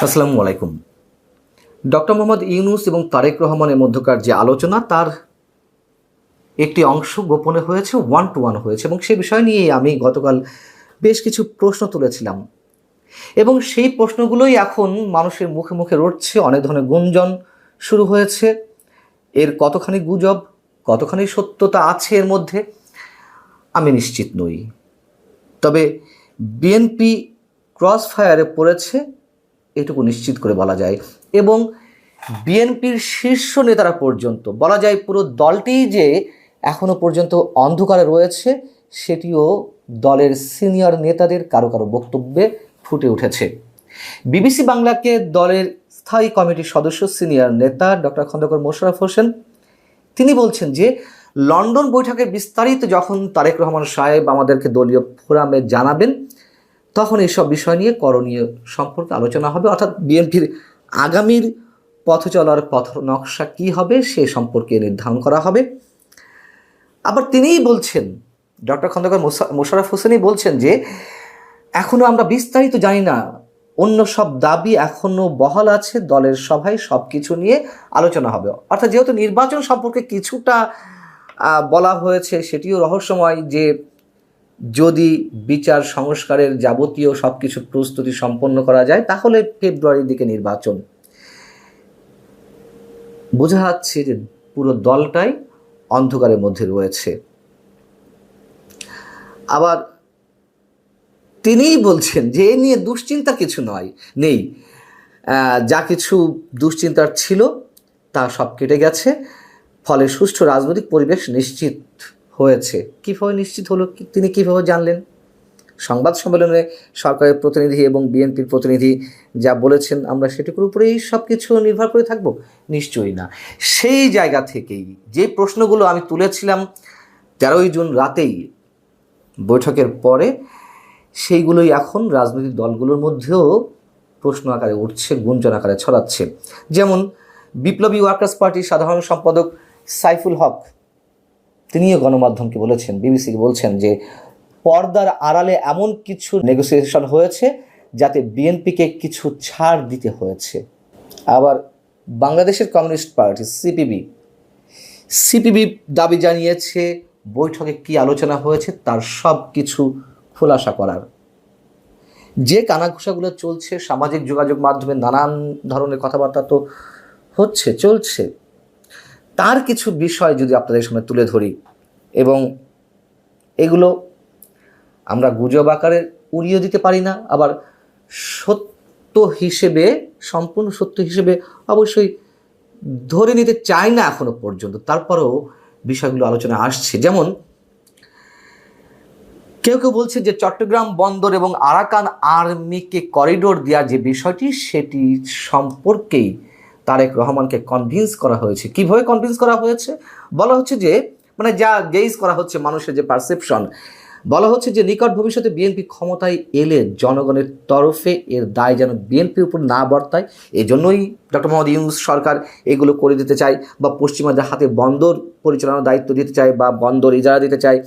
আসসালামু আলাইকুম। ডক্টর মোহাম্মদ ইউনূস এবং তারেক রহমানের মধ্যকার যে আলোচনা, তার একটি অংশ গোপনে হয়েছে, ওয়ান টু ওয়ান হয়েছে, এবং সে বিষয় নিয়ে আমি গতকাল বেশ কিছু প্রশ্ন তুলেছিলাম এবং সেই প্রশ্নগুলোই এখন মানুষের মুখে মুখে রটছে। অনেক ধরনের গুঞ্জন শুরু হয়েছে। এর কতখানি গুজব, কতখানি সত্যতা আছে এর মধ্যে আমি নিশ্চিত নই। তবে বিএনপি ক্রস ফায়ারে পড়েছে এটুকু নিশ্চিত করে বলা যায়, এবং বিএনপির শীর্ষ নেতারা পর্যন্ত, বলা যায় পুরো দলটিই যে এখনো পর্যন্ত অন্ধকারে রয়েছে, সেটিও দলের সিনিয়র নেতাদের কারো কারো বক্তব্যে ফুটে উঠেছে। বিবিসি বাংলাকে দলের স্থায়ী কমিটির সদস্য সিনিয়র নেতা ডক্টর খন্দকার মোশাররফ হোসেন তিনি বলছেন যে লন্ডন বৈঠকের বিস্তারিত যখন তারেক রহমান সাহেব আমাদেরকে দলীয় ফোরামে জানাবেন, তখন এইসব বিষয় নিয়ে করণীয় সম্পর্কে আলোচনা হবে, অর্থাৎ বিএনপির আগামীর পথ চলার পথ নকশা কী হবে সে সম্পর্কে নির্ধারণ করা হবে। আবার তিনিই বলছেন, ডক্টর খন্দকার মোশাররফ হোসেনই বলছেন যে এখনও আমরা বিস্তারিত জানি না, অন্য সব দাবি এখনও বহাল আছে, দলের সভায় সব কিছু নিয়ে আলোচনা হবে। অর্থাৎ যেহেতু নির্বাচন সম্পর্কে কিছুটা বলা হয়েছে, সেটিও রহস্যময়, যে যদি বিচার সংস্কারের যাবতীয় সব কিছু প্রস্তুতি সম্পন্ন করা যায় তাহলে ফেব্রুয়ারির দিকে নির্বাচন। বোঝা যাচ্ছে যে পুরো দলটাই অন্ধকারের মধ্যে রয়েছে। আবার তিনিই বলছেন যে এ নিয়ে দুশ্চিন্তা কিছু নেই, যা কিছু দুশ্চিন্তার ছিল তা সব কেটে গেছে, ফলে সুষ্ঠু রাজনৈতিক পরিবেশ নিশ্চিত হয়েছে। কীভাবে নিশ্চিত হলো, তিনি কীভাবে জানলেন? সংবাদ সম্মেলনে সরকারের প্রতিনিধি এবং বিএনপির প্রতিনিধি যা বলেছেন আমরা সেটুকুর উপরেই সব কিছু নির্ভর করে থাকবো? নিশ্চয়ই না। সেই জায়গা থেকেই যে প্রশ্নগুলো আমি তুলেছিলাম 13ই জুন রাতেই বৈঠকের পরে, সেইগুলোই এখন রাজনৈতিক দলগুলোর মধ্যেও প্রশ্ন আকারে উঠছে, গুঞ্জন আকারে ছড়াচ্ছে। যেমন বিপ্লবী ওয়ার্কার্স পার্টির সাধারণ সম্পাদক সাইফুল হক তিনিও গণমাধ্যমকে বলেছেন, বিবিসিকে বলছেন যে পর্দার আড়ালে এমন কিছু নেগোসিয়েশন হয়েছে যাতে বিএনপিকে কিছু ছাড় দিতে হয়েছে। আবার বাংলাদেশের কমিউনিস্ট পার্টি সিপিবি দাবি জানিয়েছে বৈঠকে কী আলোচনা হয়েছে তার সব কিছু খোলাসা করার। যে কানাঘুষাগুলো চলছে সামাজিক যোগাযোগ মাধ্যমে, নানান ধরনের কথাবার্তা তো চলছে, তার কিছু বিষয় যদি আপনাদের সামনে তুলে ধরি, এবং এগুলো আমরা গুজব আকারে উড়িয়ে দিতে পারি না, আবার সত্য হিসেবে, সম্পূর্ণ সত্য হিসেবে অবশ্যই ধরে নিতে চাই না এখনো পর্যন্ত, তারপরেও বিষয়গুলো আলোচনা আসছে। যেমন কেউ কেউ বলছে যে চট্টগ্রাম বন্দর এবং আরাকান আর্মিকে করিডোর দেওয়ার যে বিষয়টি, সেটি সম্পর্কেই তারেক রহমানকে কনভিন্স করা হয়েছে। কীভাবে কনভিন্স করা হয়েছে? বলা হচ্ছে যে, মানে যা গেইজ করা হচ্ছে, মানুষের যে পারসেপশন, বলা হচ্ছে যে নিকট ভবিষ্যতে বিএনপি ক্ষমতায় এলে জনগণের তরফে এর দায় যেন বিএনপির উপর না বর্তায়, এজন্যই ডক্টর মোহাম্মদ ইউনূস সরকার এগুলো করে দিতে চায়, বা পশ্চিমাদের হাতে বন্দর পরিচালনার দায়িত্ব দিতে চায়, বা বন্দর ইজারা দিতে চায়,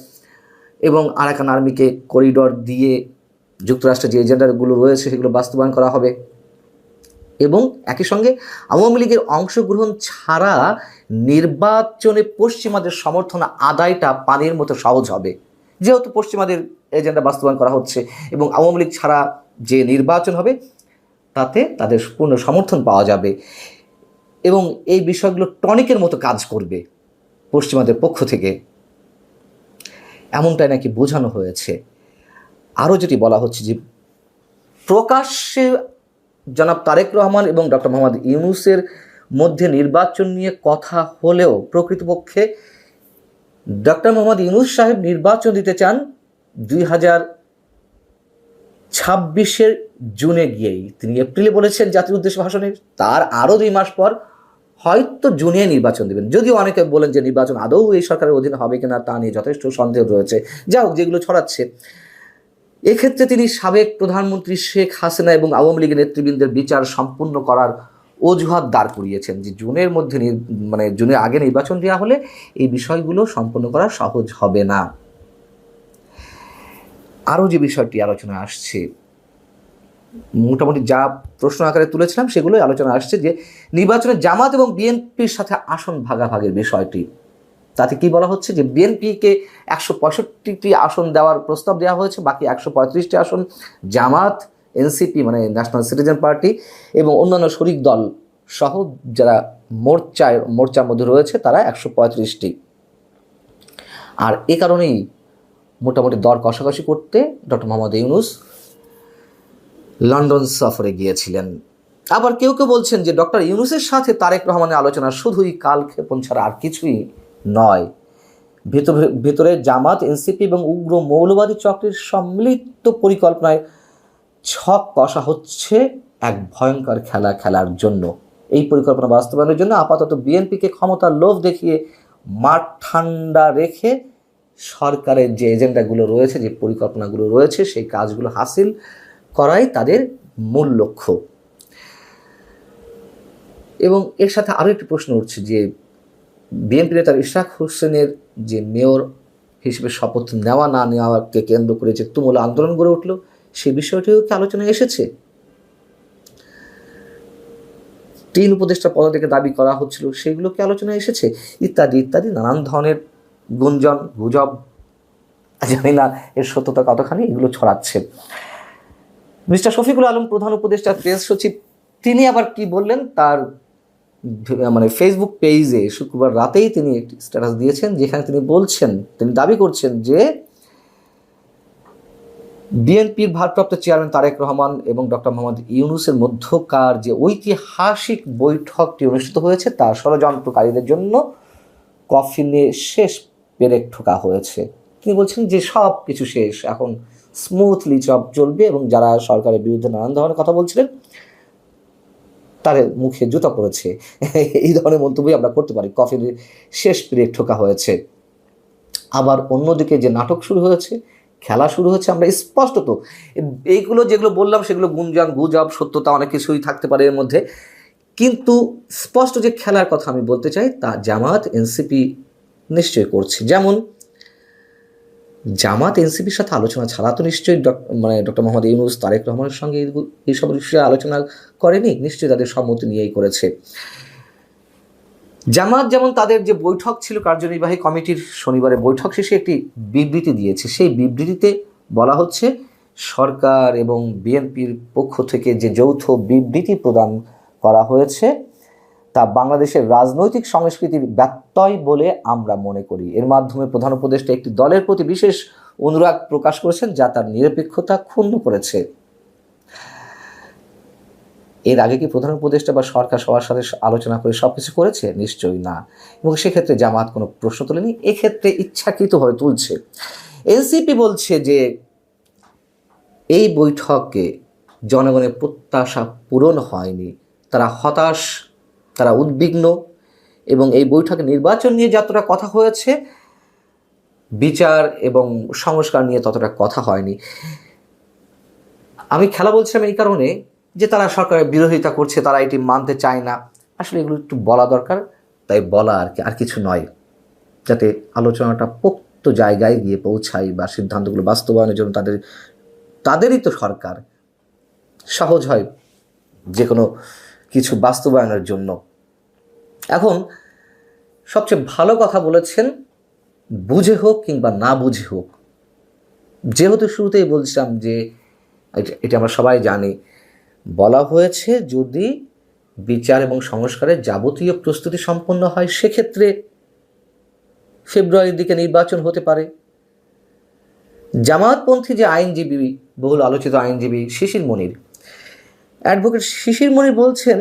এবং আরাকান আর্মিকে করিডোর দিয়ে যুক্তরাষ্ট্রের যে এজেন্ডাগুলো রয়েছে সেগুলো বাস্তবায়ন করা হবে। এবং একই সঙ্গে আওয়ামী লীগের অংশগ্রহণ ছাড়া নির্বাচনে পশ্চিমাদের সমর্থন আদায়টা পানির মতো সহজ হবে, যেহেতু পশ্চিমাদের এজেন্ডা বাস্তবায়ন করা হচ্ছে, এবং আওয়ামী লীগ ছাড়া যে নির্বাচন হবে তাতে তাদের পূর্ণ সমর্থন পাওয়া যাবে, এবং এই বিষয়গুলো টনিকের মতো কাজ করবে পশ্চিমাদের পক্ষ থেকে, এমনটাই নাকি বোঝানো হয়েছে। আরও যেটি বলা হচ্ছে যে প্রকাশ্যে জনাব তারেক রহমান এবং ডক্টর মোহাম্মদ ইউনূসের মধ্যে নির্বাচন নিয়ে কথা হলেও প্রকৃতপক্ষে ডক্টর মোহাম্মদ ইউনূস সাহেব নির্বাচন দিতে চান 2026 জুনে গিয়েই। তিনি এপ্রিলে বলেছেন জাতির উদ্দেশ্যে ভাষণে, তার আরও 2 মাস পর হয়তো জুনে নির্বাচন দেবেন। যদিও অনেকে বলেন যে নির্বাচন আদৌ এই সরকারের অধীনে হবে কিনা তা নিয়ে যথেষ্ট সন্দেহ রয়েছে। যা হোক, যেগুলো ছড়াচ্ছে, এক্ষেত্রে তিনি সাবেক প্রধানমন্ত্রী শেখ হাসিনা এবং আওয়ামী লীগের নেতৃবৃন্দের বিচার সম্পূর্ণ করার অজুহাত দাঁড় করিয়েছেন, যে জুনের মধ্যে জুনের আগে নির্বাচন দেওয়া হলে এই বিষয়গুলো সম্পন্ন করা সহজ হবে না। আরও যে বিষয়টি আলোচনা আসছে, মোটামুটি যা প্রশ্ন আকারে তুলেছিলাম সেগুলোই আলোচনা আসছে যে নির্বাচনে জামাত এবং বিএনপির সাথে আসন ভাগাভাগির বিষয়টি। তাতে কি বলা হচ্ছে যে বিএনপিকে 165টি আসন দেওয়ার প্রস্তাব দেওয়া হয়েছে, বাকি 135টি আসন জামাত, এনসিপি মানে ন্যাশনাল সিটিজেন পার্টি এবং অন্যান্য শরিক দল সহ যারা মোর্চার মধ্যে রয়েছে তারা 135টি। আর এ কারণেই মোটামুটি দর কষাকষি করতে ডক্টর মোহাম্মদ ইউনূস লন্ডন সফরে গিয়েছিলেন। আবার কেউ কেউ বলছেন যে ডক্টর ইউনূসের সাথে তারেক রহমানের আলোচনা শুধুই কালক্ষেপণ ছাড়া আর কিছুই নয়। ভেতরে জামাত, এনসিপি এবং উগ্র মৌলবাদী চক্রের সম্মিলিত পরিকল্পনায় ছক কষা হচ্ছে এক ভয়ঙ্কর খেলা খেলার জন্য। এই পরিকল্পনা বাস্তবায়নের জন্য আপাতত বিএনপিকে ক্ষমতার লোভ দেখিয়ে মাঠ ঠান্ডা রেখে সরকারের যে এজেন্ডাগুলো রয়েছে, যে পরিকল্পনাগুলো রয়েছে, সেই কাজগুলো হাসিল করাই তাদের মূল লক্ষ্য। এবং এর সাথে আরও একটি প্রশ্ন উঠছে যে বিএনপি নেতা ইশরাক হোসেনের যে মেয়র হিসেবে শপথ নেওয়া না নেওয়াকে কেন্দ্র করে যে তুমুল আন্দোলন গড়ে উঠল, সেই বিষয়টিও কি আলোচনায় এসেছে? 3 উপদেষ্টা পদ থেকে দাবি করা হচ্ছিল, সেগুলো কি আলোচনায় এসেছে? ইত্যাদি ইত্যাদি নানান ধরনের গুঞ্জন, গুজব, জানি না এর সত্যতা কতখানি, এগুলো ছড়াচ্ছে। মিস্টার শফিকুল আলম, প্রধান উপদেষ্টা প্রেস সচিব, তিনি আবার কি বললেন তার মানে ফেসবুক পেজে শুক্রবার রাতেই তিনি একটি স্ট্যাটাস দিয়েছেন, যেখানে তিনি বলছেন, তিনি দাবি করছেন যে বিএনপির ভারপ্রাপ্ত চেয়ারম্যান তারেক রহমান এবং ডক্টর মোহাম্মদ ইউনূসের মধ্যকার যে ঐতিহাসিক বৈঠকটি অনুষ্ঠিত হয়েছে তা ষড়যন্ত্রকারীদের জন্য কফিনে শেষ পেরেক ঠোকা হয়েছে। তিনি বলছেন যে সব কিছু শেষ, এখন স্মুথলি চলবে এবং যারা সরকারের বিরুদ্ধে নানান ধরনের কথা বলছিলেন তাদের মুখে জুতা পড়েছে। এই ধরনের মন্তব্যই আমরা করতে পারি, কফিনের শেষ পেরেক ঠোকা হয়েছে। আবার অন্যদিকে যে নাটক শুরু হয়েছে, খেলা শুরু হচ্ছে, আমরা স্পষ্টত এইগুলো যেগুলো বললাম সেগুলো গুঞ্জন, গুজব, সত্যতা অনেক কিছুই থাকতে পারে এর মধ্যে, কিন্তু স্পষ্ট যে খেলার কথা আমি বলতে চাই তা জামাত, এনসিপি নিশ্চয়ই করছে। যেমন জামাত এনসিপির সাথে আলোচনা ছাড়া তো নিশ্চয়ই ডক্টর মোহাম্মদ ইউনূস তারেক রহমানের সঙ্গে এইসব বিষয়ে আলোচনা করেনি, নিশ্চয়ই তাদের সম্মতি নিয়েই করেছে। জামাত যেমন তাদের যে বৈঠক ছিল কার্যনির্বাহী কমিটির শনিবারে বৈঠক শেষে একটি বিবৃতি দিয়েছে, সেই বিবৃতিতে বলা হচ্ছে সরকার এবং বিএনপির পক্ষ থেকে যে যৌথ বিবৃতি প্রদান করা হয়েছে তা বাংলাদেশের রাজনৈতিক সংস্কৃতির ব্যত্যয় বলে আমরা মনে করি। এর মাধ্যমে প্রধান উপদেষ্টা একটি দলের প্রতি বিশেষ অনুরাগ প্রকাশ করেছেন যা তার নিরপেক্ষতা ক্ষুণ্ণ করেছে। এর আগে কি প্রধান উপদেষ্টা বা সরকার সবার সাথে আলোচনা করে সবকিছু করেছে? নিশ্চয়ই না, এবং সেক্ষেত্রে জামাত কোনো প্রশ্ন তোলেনি, এক্ষেত্রে ইচ্ছাকৃতভাবে তুলছে। এনসিপি বলছে যে এই বৈঠকে জনগণের প্রত্যাশা পূরণ হয়নি, তারা হতাশ, তারা উদ্বিগ্ন, এবং এই বৈঠকে নির্বাচন নিয়ে যতটা কথা হয়েছে বিচার এবং সংস্কার নিয়ে ততটা কথা হয়নি। আমি খেলা বলছিলাম এই কারণে যে তারা সরকারের বিরোধিতা করছে, তারা এটি মানতে চায় না, আসলে এগুলো একটু বলা দরকার, তাই বলা আর কি, আর কিছু নয়, যাতে আলোচনাটা পোক্ত জায়গায় গিয়ে পৌঁছায় বা সিদ্ধান্তগুলো বাস্তবায়নের জন্য তাদেরই তো সরকার, সহজ হয় যে কোনো কিছু বাস্তবায়নের জন্য। এখন সবচেয়ে ভালো কথা বলেছেন, বুঝে হোক কিংবা না বুঝে হোক, যেহেতু শুরুতেই বলছিলাম যে এটা আমরা সবাই জানি, বলা হয়েছে যদি বিচার এবং সংস্কারের যাবতীয় প্রস্তুতি সম্পন্ন হয় সেক্ষেত্রে ফেব্রুয়ারির দিকে নির্বাচন হতে পারে। জামায়াতপন্থী যে আইনজীবী, বহুল আলোচিত আইনজীবী শিশির মনির, অ্যাডভোকেট শিশির মনির বলছেন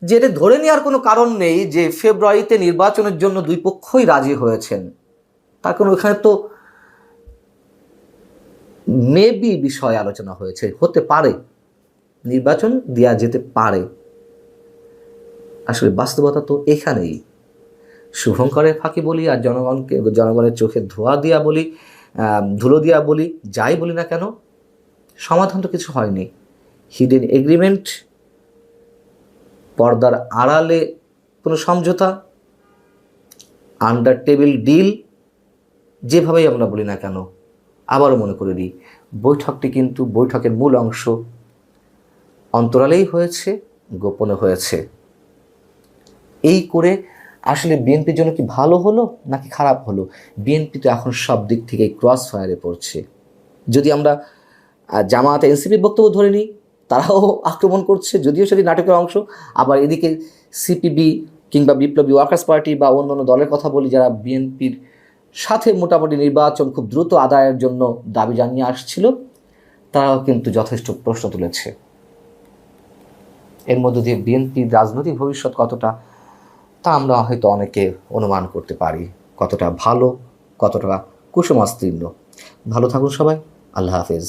যে এটা ধরে নেওয়ার কোনো কারণ নেই যে ফেব্রুয়ারিতে নির্বাচনের জন্য দুই পক্ষই রাজি হয়েছেন, তার কোনো এখানে তো মেবি বিষয়ে আলোচনা হয়েছে, হতে পারে নির্বাচন দেওয়া যেতে পারে। আসলে বাস্তবতা তো এখানেই। শুভঙ্করের ফাঁকি বলি আর জনগণের চোখে ধোয়া দিয়া বলি, ধুলো দিয়া বলি, যাই বলি না কেন, সমাধান তো কিছু হয়নি। হিডেন এগ্রিমেন্ট, পর্দার আড়ালে কোনো সমঝোতা, আন্ডার টেবিল ডিল, যেভাবেই আমরা বলি না কেন, আবারও মনে করে দিই বৈঠকটি কিন্তু বৈঠকের মূল অংশ অন্তরালেই হয়েছে, গোপনে হয়েছে। এই করে আসলে বিএনপির জন্য কি ভালো হলো নাকি খারাপ হলো? বিএনপি তো এখন সব দিক থেকেই ক্রস ফায়ারে পড়ছে। যদি আমরা জামায়াত এনসিপির বক্তব্য ধরে নিই, তারাও আক্রমণ করছে, যদিও সেটি নাটকের অংশ। আবার এদিকে সিপিবি কিংবা বিপ্লবী ওয়ার্কার্স পার্টি বা অন্যান্য দলের কথা বলি, যারা বিএনপির সাথে মোটামুটি নির্বাচন খুব দ্রুত আদায়ের জন্য দাবি জানিয়ে আসছিল, তারাও কিন্তু যথেষ্ট প্রশ্ন তুলেছে। এর মধ্য দিয়ে বিএনপির রাজনৈতিক ভবিষ্যৎ কতটা, তা আমরা হয়তো অনেকে অনুমান করতে পারি। কতটা ভালো, কতটা কুসুমাস্তীর্ণ। ভালো থাকুন সবাই। আল্লাহ হাফেজ।